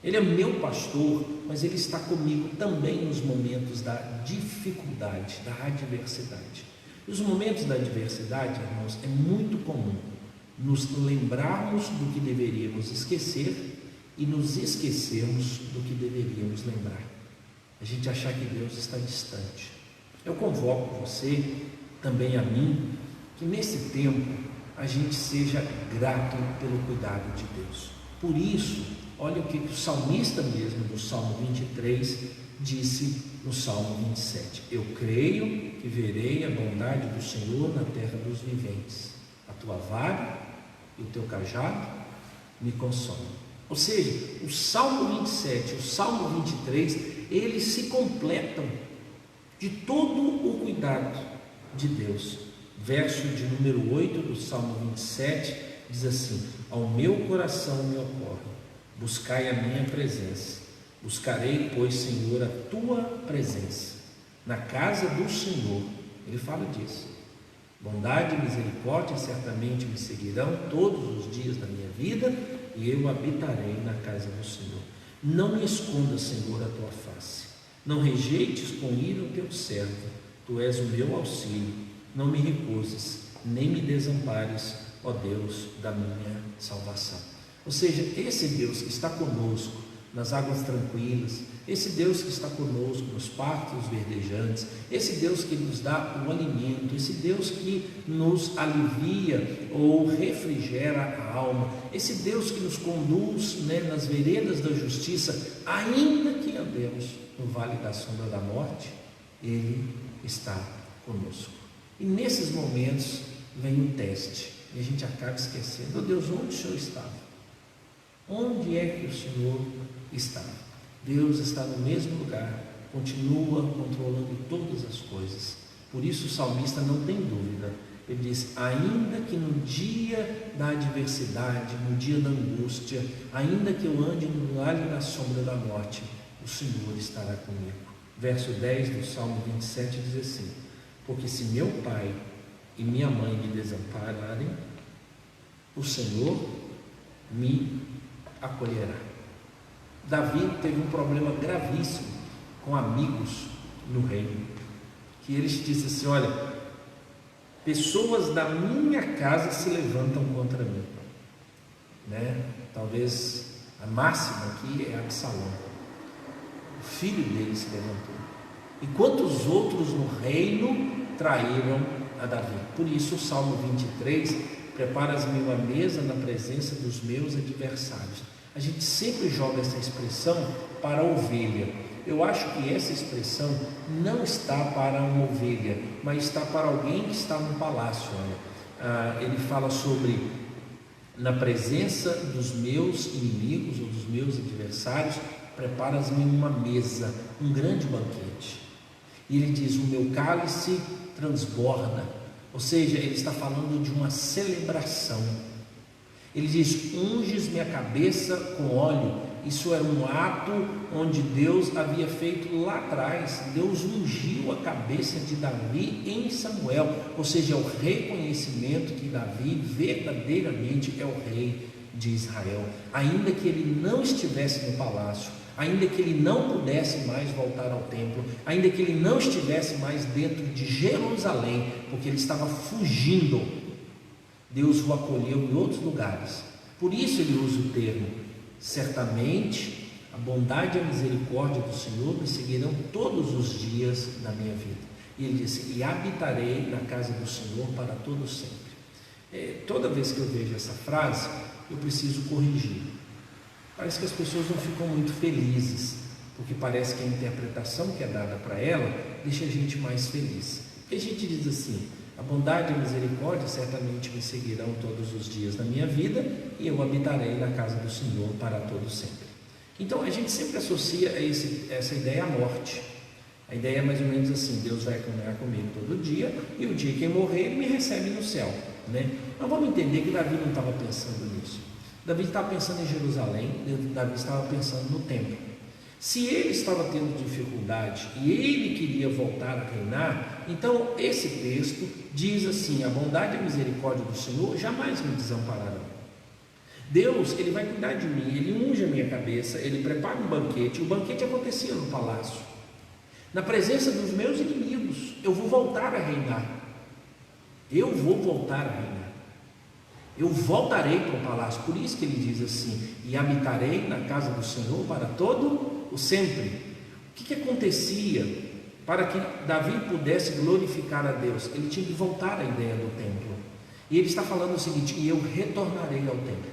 Ele é meu pastor, mas Ele está comigo também nos momentos da dificuldade, da adversidade. Nos momentos da adversidade, irmãos, é muito comum nos lembrarmos do que deveríamos esquecer e nos esquecermos do que deveríamos lembrar. A gente achar que Deus está distante. Eu convoco você, também a mim, que nesse tempo a gente seja grato pelo cuidado de Deus. Por isso, olha o que o salmista mesmo, do Salmo 23, disse no Salmo 27. Eu creio que verei a bondade do Senhor na terra dos viventes. A tua vara e o teu cajado me consolam. Ou seja, o Salmo 27 e o Salmo 23, eles se completam de todo o cuidado de Deus. Verso de número 8 do Salmo 27 diz assim: ao meu coração me ocorre, buscai a minha presença. Buscarei, pois, Senhor, a tua presença. Na casa do Senhor, ele fala disso. Bondade e misericórdia certamente me seguirão todos os dias da minha vida e eu habitarei na casa do Senhor. Não me escondas, Senhor, a tua face. Não rejeites com ira o teu servo. Tu és o meu auxílio. Não me recuses, nem me desampares, ó Deus da minha salvação. Ou seja, esse Deus que está conosco nas águas tranquilas, esse Deus que está conosco nos pastos verdejantes, esse Deus que nos dá o alimento, esse Deus que nos alivia ou refrigera a alma, esse Deus que nos conduz, nas veredas da justiça, ainda que andemos no vale da sombra da morte, Ele está conosco. E nesses momentos vem um teste e a gente acaba esquecendo: oh Deus, onde o Senhor estava? Onde é que o Senhor está? Deus está no mesmo lugar, continua controlando todas as coisas. Por isso o salmista não tem dúvida. Ele diz: ainda que no dia da adversidade, no dia da angústia, ainda que eu ande no vale da sombra da morte, o Senhor estará comigo. Verso 10 do Salmo 27 diz assim: porque se meu pai e minha mãe me desampararem, o Senhor me acolherá. Davi teve um problema gravíssimo com amigos no reino, que eles disseram assim: olha, pessoas da minha casa se levantam contra mim, Talvez A máxima aqui é Absalão. O filho dele se levantou. Enquanto os outros no reino traíram a Davi. Por isso o Salmo 23, preparas-me uma mesa na presença dos meus adversários. A gente sempre joga essa expressão para a ovelha. Eu acho que essa expressão não está para uma ovelha, mas está para alguém que está no palácio. Ele fala sobre na presença dos meus inimigos ou dos meus adversários, preparas-me uma mesa, um grande banquete. E ele diz, o meu cálice transborda, ou seja, ele está falando de uma celebração. Ele diz, unges minha cabeça com óleo. Isso era um ato onde Deus havia feito lá atrás. Deus ungiu a cabeça de Davi em Samuel, ou seja, é o reconhecimento que Davi verdadeiramente é o rei de Israel. Ainda que ele não estivesse no palácio, ainda que ele não pudesse mais voltar ao templo, ainda que ele não estivesse mais dentro de Jerusalém, porque ele estava fugindo, Deus o acolheu em outros lugares. Por isso ele usa o termo, certamente a bondade e a misericórdia do Senhor me seguirão todos os dias da minha vida. E ele disse, e habitarei na casa do Senhor para todo sempre. Toda vez que eu vejo essa frase, eu preciso corrigir. Parece que as pessoas não ficam muito felizes, porque parece que a interpretação que é dada para ela deixa a gente mais feliz. E a gente diz assim, a bondade e a misericórdia certamente me seguirão todos os dias da minha vida, e eu habitarei na casa do Senhor para todo sempre. Então a gente sempre associa essa ideia à morte. A ideia é mais ou menos assim, Deus vai caminhar comigo todo dia, e o dia que eu morrer, Ele me recebe no céu, né? Mas vamos entender que Davi não estava pensando nisso. Davi estava pensando em Jerusalém, Davi estava pensando no templo. Se ele estava tendo dificuldade e ele queria voltar a reinar, então esse texto diz assim, a bondade e a misericórdia do Senhor jamais me desampararão. Deus, Ele vai cuidar de mim, Ele unge a minha cabeça, Ele prepara um banquete. O banquete acontecia no palácio, na presença dos meus inimigos. Eu vou voltar a reinar, eu vou voltar a reinar, eu voltarei para o palácio. Por isso que ele diz assim, e habitarei na casa do Senhor para todo o sempre. O que acontecia para que Davi pudesse glorificar a Deus? Ele tinha que voltar à ideia do templo, e ele está falando o seguinte, e eu retornarei ao templo.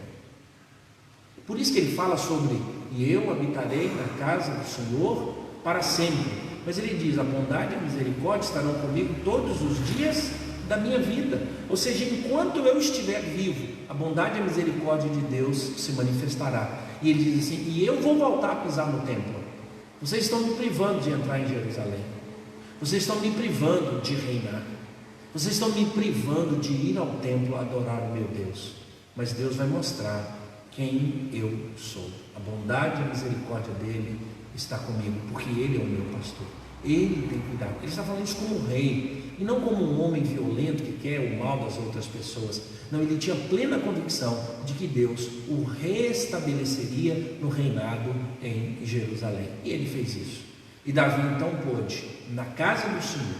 Por isso que ele fala sobre, e eu habitarei na casa do Senhor para sempre. Mas ele diz, a bondade e a misericórdia estarão comigo todos os dias da minha vida. Ou seja, enquanto eu estiver vivo, a bondade e a misericórdia de Deus se manifestará. E ele diz assim, e eu vou voltar a pisar no templo. Vocês estão me privando de entrar em Jerusalém, vocês estão me privando de reinar, vocês estão me privando de ir ao templo adorar o meu Deus. Mas Deus vai mostrar quem eu sou. A bondade e a misericórdia dele está comigo, porque ele é o meu pastor, ele tem cuidado. Ele está falando isso como rei, e não como um homem violento que quer o mal das outras pessoas. Não, ele tinha plena convicção de que Deus o restabeleceria no reinado em Jerusalém, e ele fez isso. E Davi então pôde, na casa do Senhor,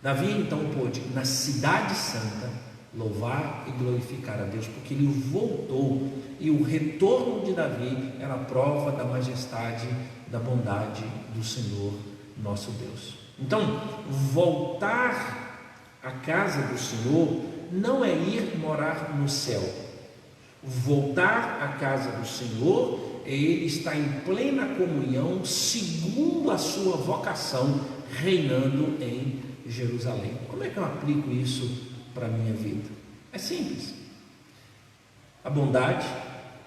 Davi então pôde, na cidade santa, louvar e glorificar a Deus, porque ele voltou, e o retorno de Davi era a prova da majestade, da bondade do Senhor nosso Deus. Então, voltar à casa do Senhor não é ir morar no céu. Voltar à casa do Senhor é ele estar em plena comunhão, segundo a sua vocação, reinando em Jerusalém. Como é que eu aplico isso para a minha vida? É simples. A bondade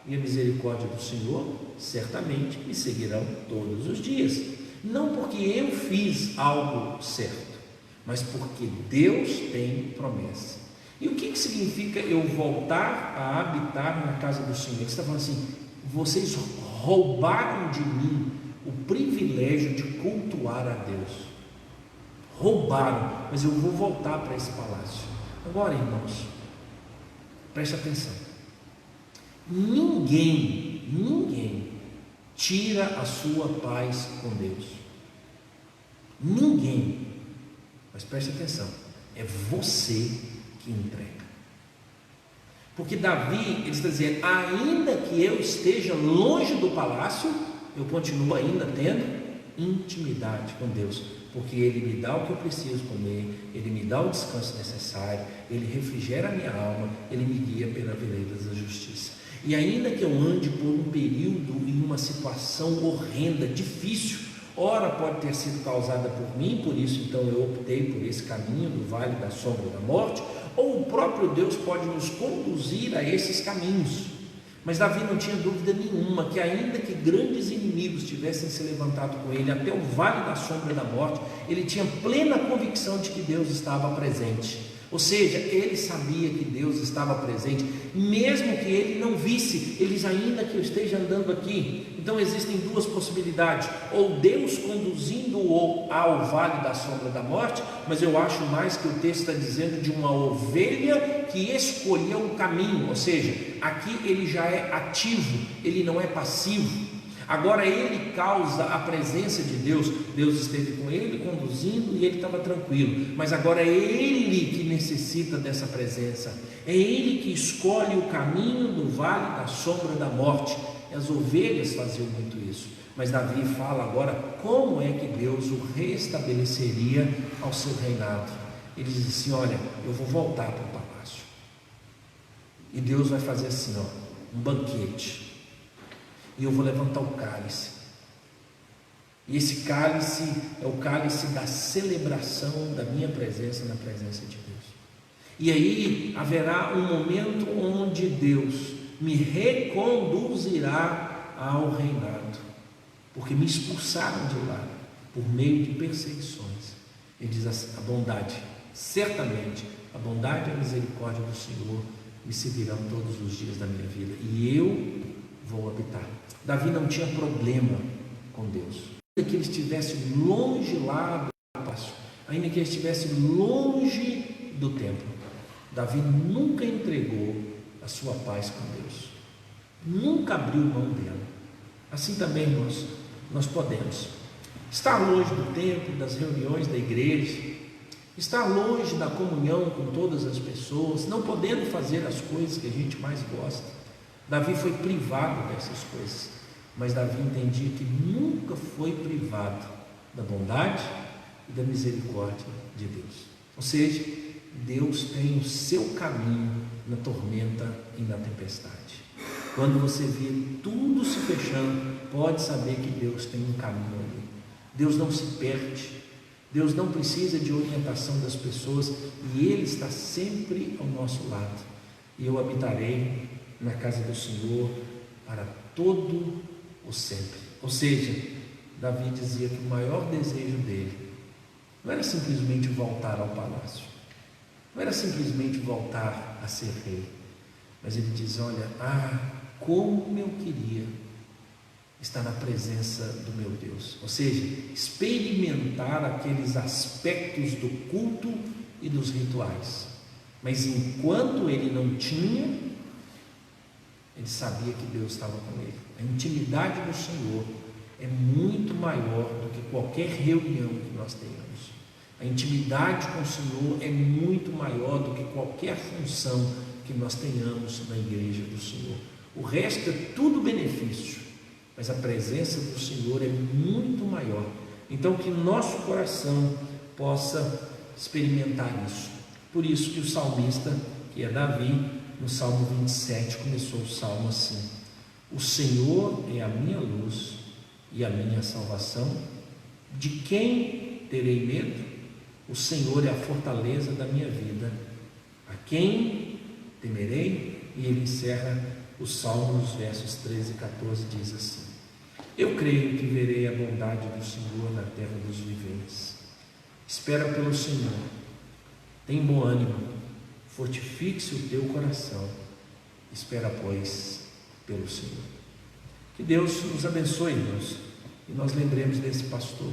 e a misericórdia do Senhor certamente me seguirão todos os dias. Não porque eu fiz algo certo, mas porque Deus tem promessa. E o que significa eu voltar a habitar na casa do Senhor? Ele está falando assim, vocês roubaram de mim o privilégio de cultuar a Deus. Roubaram, mas eu vou voltar para esse palácio. Agora, irmãos, preste atenção. Ninguém tira a sua paz com Deus. Ninguém. Mas preste atenção, é você que entrega. Porque Davi, ele está dizendo, ainda que eu esteja longe do palácio, eu continuo ainda tendo intimidade com Deus, porque Ele me dá o que eu preciso comer, Ele me dá o descanso necessário, Ele refrigera a minha alma, Ele me guia pela vereda da justiça. E ainda que eu ande por um período em uma situação horrenda, difícil, ora pode ter sido causada por mim, por isso então eu optei por esse caminho do vale da sombra da morte, ou o próprio Deus pode nos conduzir a esses caminhos. Mas Davi não tinha dúvida nenhuma que ainda que grandes inimigos tivessem se levantado com ele até o vale da sombra da morte, ele tinha plena convicção de que Deus estava presente. Ou seja, ele sabia que Deus estava presente, mesmo que ele não visse, eles ainda que eu esteja andando aqui. Então existem duas possibilidades: ou Deus conduzindo-o ao vale da sombra da morte, mas eu acho mais que o texto está dizendo de uma ovelha que escolheu o caminho, ou seja, aqui ele já é ativo, ele não é passivo. Agora ele causa a presença de Deus, Deus esteve com ele conduzindo e ele estava tranquilo, mas agora é ele que necessita dessa presença, é ele que escolhe o caminho do vale da sombra da morte. As ovelhas faziam muito isso, mas Davi fala agora como é que Deus o restabeleceria ao seu reinado. Ele diz assim: olha, eu vou voltar para o palácio, e Deus vai fazer assim, um banquete, e eu vou levantar o cálice, e esse cálice é o cálice da celebração da minha presença na presença de Deus. E aí haverá um momento onde Deus me reconduzirá ao reinado, porque me expulsaram de lá por meio de perseguições. Ele diz assim: a bondade, certamente a bondade e a misericórdia do Senhor me seguirão todos os dias da minha vida, e eu vou habitar. Davi não tinha problema com Deus, ainda que ele estivesse longe lá do palácio, ainda que ele estivesse longe do templo, Davi nunca entregou a sua paz com Deus, nunca abriu mão dela. Assim também nós podemos estar longe do templo, das reuniões da igreja, estar longe da comunhão com todas as pessoas, não podendo fazer as coisas que a gente mais gosta. Davi foi privado dessas coisas, mas Davi entendia que nunca foi privado da bondade e da misericórdia de Deus. Ou seja, Deus tem o seu caminho na tormenta e na tempestade. Quando você vê tudo se fechando, pode saber que Deus tem um caminho ali. Deus não se perde, Deus não precisa de orientação das pessoas, e Ele está sempre ao nosso lado. E eu habitarei na casa do Senhor para todo o sempre. Ou seja, Davi dizia que o maior desejo dele não era simplesmente voltar ao palácio, não era simplesmente voltar a ser rei, mas ele diz: olha, como eu queria estar na presença do meu Deus, ou seja, experimentar aqueles aspectos do culto e dos rituais. Mas enquanto ele não tinha, ele sabia que Deus estava com ele. A intimidade do Senhor é muito maior do que qualquer reunião que nós tenhamos. A intimidade com o Senhor é muito maior do que qualquer função que nós tenhamos na igreja do Senhor. O resto é tudo benefício, mas a presença do Senhor é muito maior. Então que nosso coração possa experimentar isso. Por isso que o salmista, que é Davi, no Salmo 27, começou o salmo assim: o Senhor é a minha luz e a minha salvação, de quem terei medo? O Senhor é a fortaleza da minha vida, a quem temerei? E ele encerra o salmo nos versos 13 e 14, diz assim: eu creio que verei a bondade do Senhor na terra dos viventes. Espera pelo Senhor, tem bom ânimo, fortifique-se o teu coração, espera, pois, pelo Senhor. Que Deus nos abençoe, irmãos, e nós lembremos desse pastor.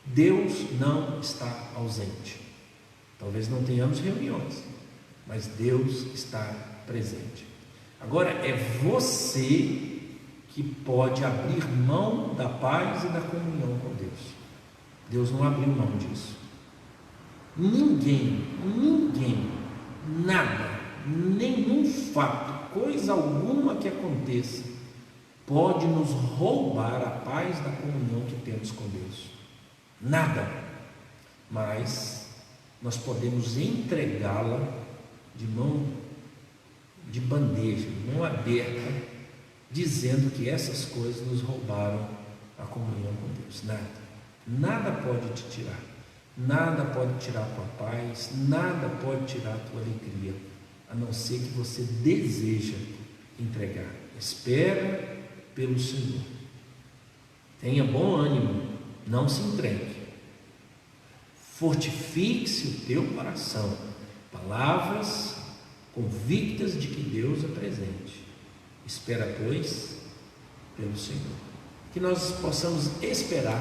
Deus não está ausente. Talvez não tenhamos reuniões, mas Deus está presente. Agora é você que pode abrir mão da paz e da comunhão com Deus. Deus não abriu mão disso. Ninguém, nada nenhum fato, coisa alguma que aconteça, pode nos roubar a paz da comunhão que temos com Deus. Nada. Mas nós podemos entregá-la de mão, de bandeja, de mão aberta, dizendo que essas coisas nos roubaram a comunhão com Deus. Nada pode te tirar. Nada pode tirar a tua paz, nada pode tirar a tua alegria, a não ser que você deseja entregar. Espera pelo Senhor. Tenha bom ânimo, não se entregue. Fortifique-se o teu coração. Palavras convictas de que Deus é presente. Espera, pois, pelo Senhor. Que nós possamos esperar.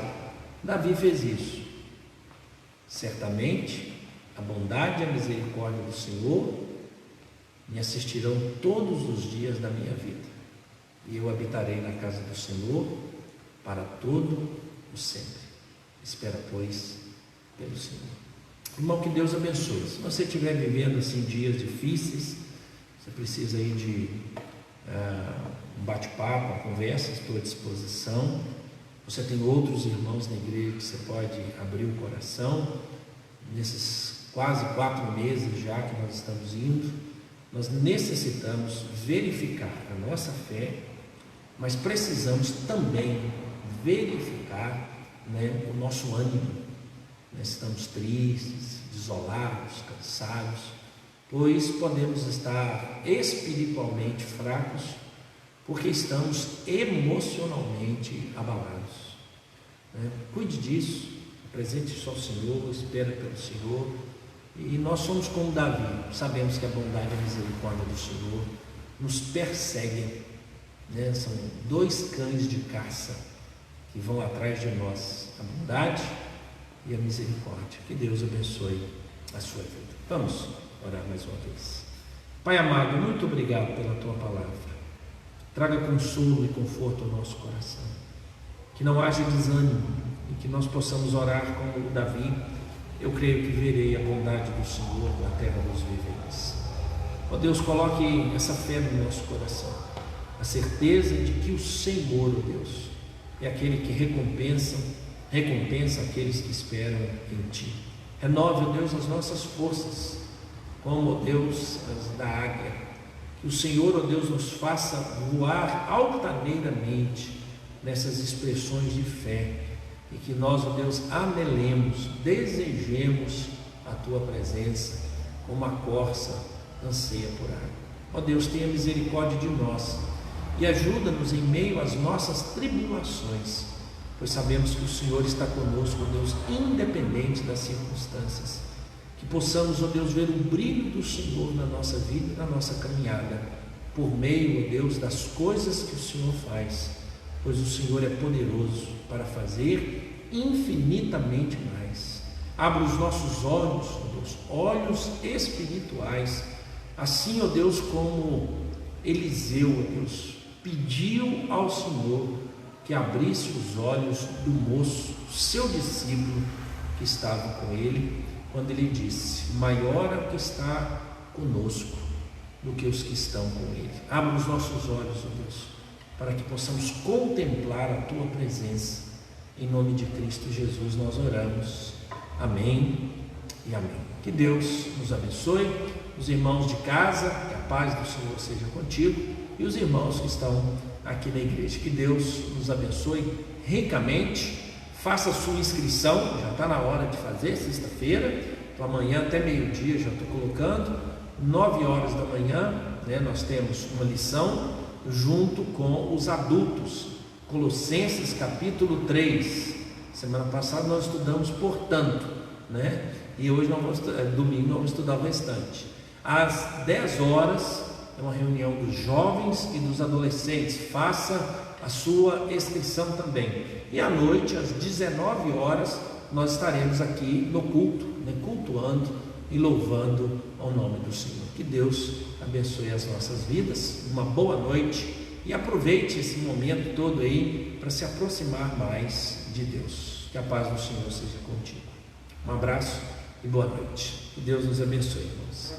Davi fez isso. Certamente, a bondade e a misericórdia do Senhor me assistirão todos os dias da minha vida, e eu habitarei na casa do Senhor para todo o sempre. Espera, pois, pelo Senhor. Irmão, que Deus abençoe. Se você estiver vivendo assim dias difíceis, você precisa aí de um bate-papo, uma conversa, estou à disposição. Você tem outros irmãos na igreja que você pode abrir o coração. Nesses quase 4 meses já que nós estamos indo, nós necessitamos verificar a nossa fé, mas precisamos também verificar, o nosso ânimo. Nós estamos tristes, desolados, cansados, pois podemos estar espiritualmente fracos, porque estamos emocionalmente abalados. Cuide disso, apresente-se ao Senhor, espera pelo Senhor. E nós somos como Davi, sabemos que a bondade e a misericórdia do Senhor nos perseguem, são 2 cães de caça que vão atrás de nós, a bondade e a misericórdia. Que Deus abençoe a sua vida. Vamos orar mais uma vez. Pai amado, muito obrigado pela tua palavra. Traga consolo e conforto ao nosso coração, que não haja desânimo, e que nós possamos orar como Davi. Eu creio que verei a bondade do Senhor na terra dos viventes. Ó Deus, coloque essa fé no nosso coração, a certeza de que o Senhor, ó Deus, é aquele que recompensa aqueles que esperam em Ti. Renove, ó Deus, as nossas forças, como, ó Deus, as da águia. Que o Senhor, ó Deus, nos faça voar altaneiramente nessas expressões de fé, e que nós, ó Deus, anelemos, desejemos a Tua presença, como a corça anseia por água. Ó Deus, tenha misericórdia de nós e ajuda-nos em meio às nossas tribulações, pois sabemos que o Senhor está conosco, ó Deus, independente das circunstâncias. Que possamos, ó Deus, ver o brilho do Senhor na nossa vida e na nossa caminhada, por meio, ó Deus, das coisas que o Senhor faz, pois o Senhor é poderoso para fazer infinitamente mais. Abra os nossos olhos, ó Deus, olhos espirituais, assim, ó Deus, como Eliseu, ó Deus, pediu ao Senhor que abrisse os olhos do moço, seu discípulo, que estava com ele, quando ele disse: maior é o que está conosco do que os que estão com ele. Abra os nossos olhos, ó Deus, para que possamos contemplar a Tua presença. Em nome de Cristo Jesus nós oramos. Amém e amém. Que Deus nos abençoe. Os irmãos de casa, que a paz do Senhor seja contigo, e os irmãos que estão aqui na igreja. Que Deus nos abençoe ricamente. Faça a sua inscrição, já está na hora de fazer, sexta-feira, então amanhã até meio-dia já estou colocando, 9 horas da manhã, nós temos uma lição junto com os adultos, Colossenses capítulo 3, semana passada nós estudamos portanto, e hoje domingo nós vamos estudar o restante. Às 10 horas é uma reunião dos jovens e dos adolescentes, faça a sua inscrição também. E à noite, às 19 horas, nós estaremos aqui no culto, cultuando e louvando ao nome do Senhor. Que Deus abençoe as nossas vidas, uma boa noite, e aproveite esse momento todo aí para se aproximar mais de Deus. Que a paz do Senhor seja contigo. Um abraço e boa noite. Que Deus nos abençoe, irmãos.